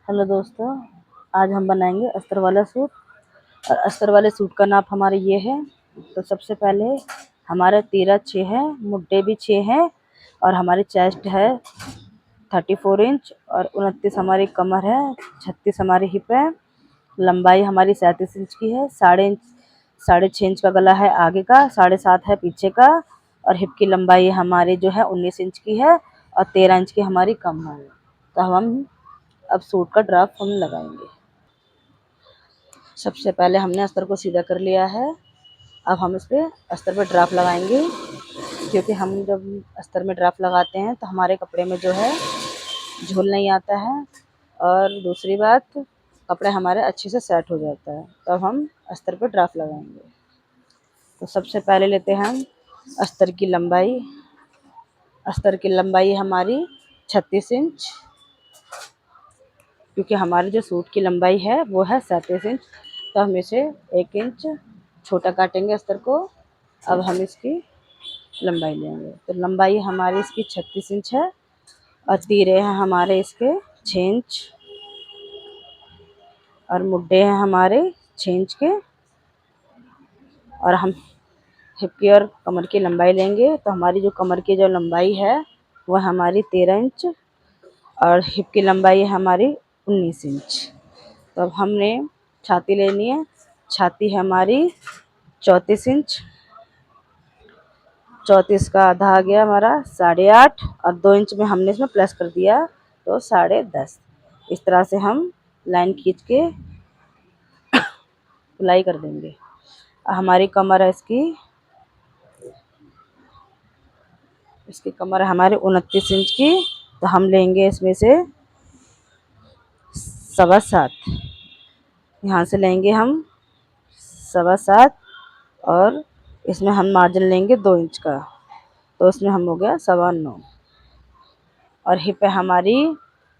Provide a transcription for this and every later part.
Hello दोस्तों, आज हम बनाएंगे अस्तर वाला सूट। और अस्तर वाले सूट का नाप हमारे ये है। तो सबसे पहले हमारा तीरा 6 है, मुड्डे भी 6 हैं और हमारी चेस्ट है 34 इंच और 29 हमारी कमर है, 36 हमारी हिप है। लंबाई हमारी 37 इंच की है। 6.5 इंच का गला है आगे का, 7.5 है पीछे का। और हिप की लंबाई हमारी जो है 19 इंच की है और 13 इंच की हमारी कमर है। तो हम अब सूट का ड्राफ्ट हम लगाएंगे। सबसे पहले हमने अस्तर को सीधा कर लिया है। अब हम इस पे अस्तर पे ड्राफ्ट लगाएंगे, क्योंकि हम जब अस्तर में ड्राफ्ट लगाते हैं तो हमारे कपड़े में जो है झोल नहीं आता है और दूसरी बात कपड़े हमारे अच्छे से सेट हो जाता है। तो अब हम अस्तर पे ड्राफ्ट लगाएंगे। तो सबसे पहले लेते हैं हम अस्तर की लंबाई। अस्तर की लंबाई हमारी 36 इंच, क्योंकि हमारे जो सूट की लंबाई है वो है 37 इंच। तो हम इसे 1 इंच छोटा काटेंगे अस्तर को। अब हम इसकी लंबाई लेंगे। तो लंबाई हमारी इसकी 36 इंच है और तीरे हैं हमारे इसके 6 इंच और मुड्डे हैं हमारे 6 इंच के। और हम हिप की और कमर की लंबाई लेंगे। तो हमारी जो कमर की जो लंबाई है वह हमारी 13 इंच और हिप की लंबाई है हमारी 19 इंच। तो अब हमने छाती लेनी है। छाती है हमारी 34 इंच। 34 का आधा आ गया हमारा 8.5 और 2 इंच में हमने इसमें प्लस कर दिया तो 10.5। इस तरह से हम लाइन खींच के सिलाई कर देंगे। हमारी कमर है इसकी कमर है हमारी 29 इंच की। तो हम लेंगे इसमें से 7.25। यहाँ से लेंगे हम 7.25 और इसमें हम मार्जिन लेंगे 2 इंच का। तो इसमें हम हो गया 9.25। और हिप है हमारी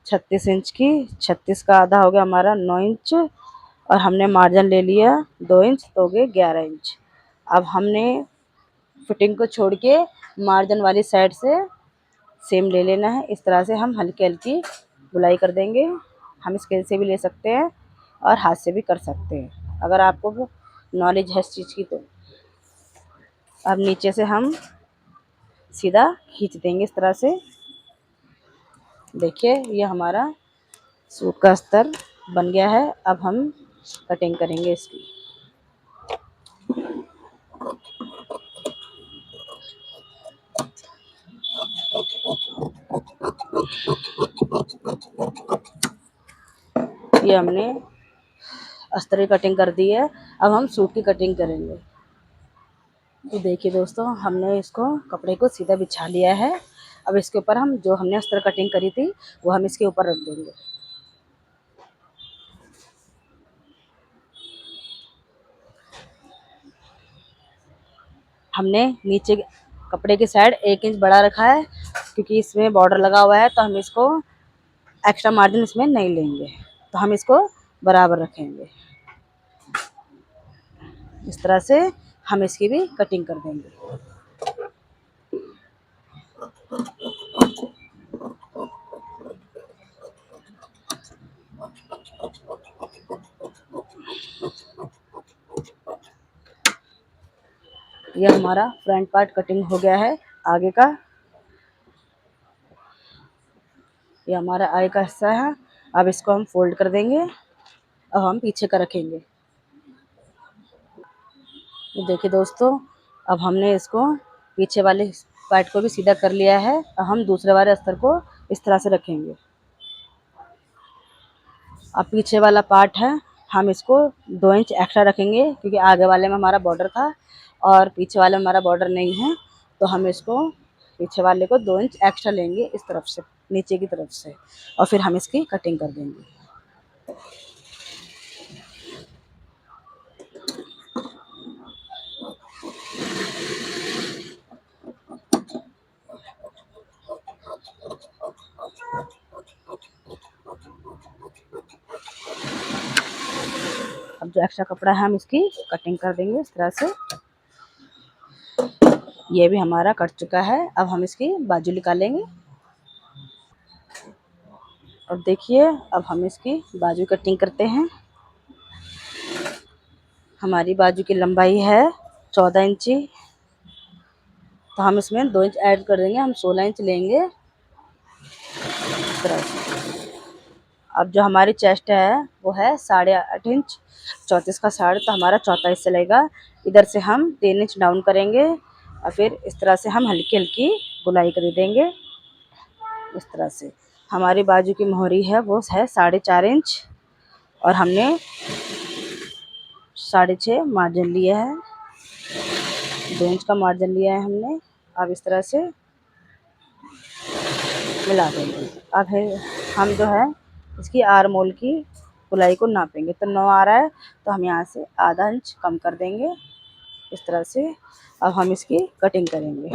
36 इंच की। 36 का आधा हो गया हमारा 9 इंच और हमने मार्जिन ले लिया 2 इंच, तो हो गए 11 इंच। अब हमने फिटिंग को छोड़ के मार्जिन वाली साइड से सेम ले लेना है। इस तरह से हम हल्की हल्की बुनाई कर देंगे। हम स्केल से भी ले सकते हैं और हाथ से भी कर सकते हैं, अगर आपको नॉलेज है इस चीज़ की तो। अब नीचे से हम सीधा खींच देंगे इस तरह से। देखिए ये हमारा सूट का अस्तर बन गया है। अब हम कटिंग करेंगे इसकी। ये हमने अस्तर की कटिंग कर दी है। अब हम सूट की कटिंग करेंगे। तो देखिए दोस्तों, हमने इसको कपड़े को सीधा बिछा लिया है। अब इसके ऊपर हम जो हमने अस्तर कटिंग करी थी वो हम इसके ऊपर रख देंगे। हमने नीचे कपड़े की साइड 1 इंच बड़ा रखा है, क्योंकि इसमें बॉर्डर लगा हुआ है। तो हम इसको एक्स्ट्रा मार्जिन इसमें नहीं लेंगे, तो हम इसको बराबर रखेंगे। इस तरह से हम इसकी भी कटिंग कर देंगे। ये हमारा फ्रंट पार्ट कटिंग हो गया है आगे का। ये हमारा आगे का हिस्सा है। अब इसको हम फोल्ड कर देंगे। अब हम पीछे का रखेंगे। ये देखिए दोस्तों, अब हमने इसको पीछे वाले पार्ट को भी सीधा कर लिया है। अब हम दूसरे वाले अस्तर को इस तरह से रखेंगे। अब पीछे वाला पार्ट है, हम इसको 2 इंच एक्स्ट्रा रखेंगे, क्योंकि आगे वाले में हमारा बॉर्डर था और पीछे वाले में हमारा बॉर्डर नहीं है। तो हम इसको पीछे वाले को 2 इंच एक्स्ट्रा लेंगे इस तरफ से, नीचे की तरफ से, और फिर हम इसकी कटिंग कर देंगे। अब जो एक्स्ट्रा कपड़ा है हम इसकी कटिंग कर देंगे इस तरह से। ये भी हमारा कट चुका है। अब हम इसकी बाजू निकालेंगे। और देखिए अब हम इसकी बाजू कटिंग करते हैं। हमारी बाजू की लंबाई है 14 इंची, तो हम इसमें 2 इंच ऐड कर देंगे। हम 16 इंच लेंगे इस तरह से। अब जो हमारी चेस्ट है वो है 8.5 इंच, 34 का 8.5, तो हमारा चौथा हिस्सा लगेगा। इधर से हम 3 इंच डाउन करेंगे और फिर इस तरह से हम हल्की हल्की गोलाई कर देंगे इस तरह से। हमारी बाजू की मोहरी है वो है 4.5 इंच और हमने 6.5 मार्जिन लिया है, 2 इंच का मार्जिन लिया है हमने। अब इस तरह से मिला देंगे। अब है हम जो है इसकी आर्म होल की गोलाई को नापेंगे, तो 9 आ रहा है, तो हम यहाँ से आधा इंच कम कर देंगे इस तरह से। अब हम इसकी कटिंग करेंगे।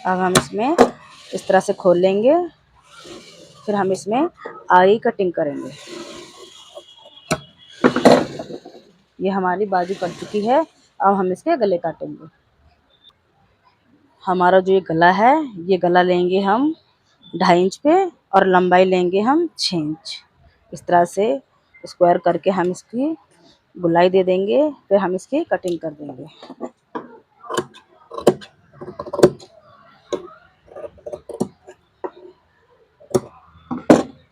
अब हम इसमें इस तरह से खोल लेंगे, फिर हम इसमें आरी कटिंग करेंगे। ये हमारी बाजू कट चुकी है। अब हम इसके गले काटेंगे। हमारा जो ये गला है, ये गला लेंगे हम 2.5 इंच पे और लंबाई लेंगे हम 6 इंच। इस तरह से स्क्वायर करके हम इसकी गोलाई दे देंगे, फिर हम इसकी कटिंग कर देंगे।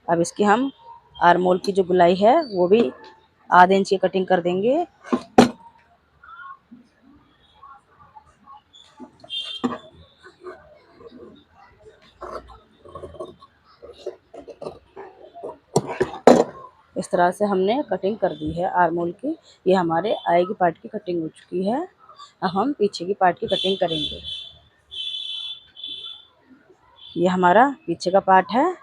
अब इसकी हम आर्म होल की जो गोलाई है वो भी आधे इंच की कटिंग कर देंगे। इस तरह से हमने कटिंग कर दी है आर्म होल की। ये हमारे आई की पार्ट की कटिंग हो चुकी है। अब हम पीछे की पार्ट की कटिंग करेंगे। ये हमारा पीछे का पार्ट है,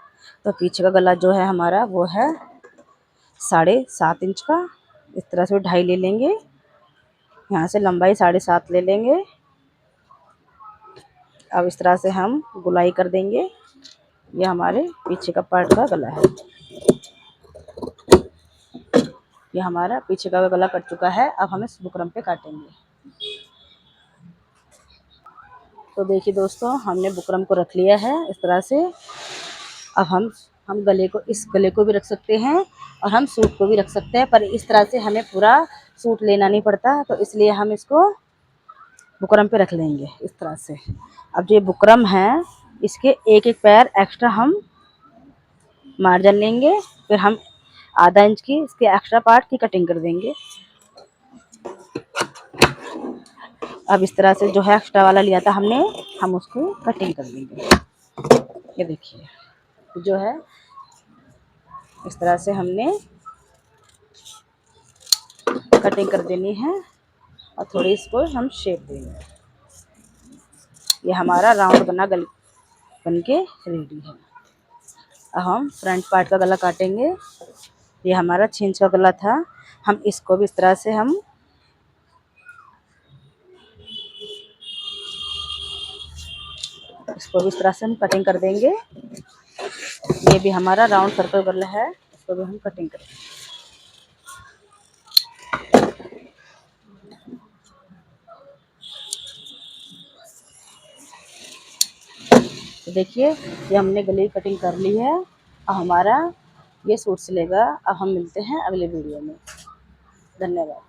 तो पीछे का गला जो है हमारा वो है 7.5 इंच का। इस तरह से 2.5 ले लेंगे, यहाँ से लंबाई 7.5 ले लेंगे। अब इस तरह से हम गोलाई कर देंगे। ये हमारे पीछे का पार्ट का गला है। ये हमारा पीछे का गला कट चुका है। अब हम इस बुकरम पे काटेंगे। तो देखिए दोस्तों, हमने बुकरम को रख लिया है इस तरह से। अब हम गले को, इस गले को भी रख सकते हैं और हम सूट को भी रख सकते हैं, पर इस तरह से हमें पूरा सूट लेना नहीं पड़ता, तो इसलिए हम इसको बुकरम पे रख लेंगे इस तरह से। अब जो ये बुकरम है, इसके एक एक पैर एक्स्ट्रा हम मार्जिन लेंगे, फिर हम आधा इंच की इसके एक्स्ट्रा पार्ट की कटिंग कर देंगे। अब इस तरह से जो है एक्स्ट्रा वाला लिया था हमने, हम उसको कटिंग कर देंगे। ये देखिए जो है इस तरह से हमने कटिंग कर देनी है और थोड़ी इसको हम शेप देंगे। ये हमारा राउंड बन के रेडी है। अब हम फ्रंट पार्ट का गला काटेंगे। ये हमारा 6 इंच का गला था, हम इसको भी इस तरह से हम इस तरह से हम कटिंग कर देंगे। ये भी हमारा राउंड सर्कल गला है, इसको भी हम कटिंग करेंगे। तो देखिए ये हमने गले की कटिंग कर ली है। अब हमारा ये सूट सिलेगा। अब हम मिलते हैं अगले वीडियो में। धन्यवाद।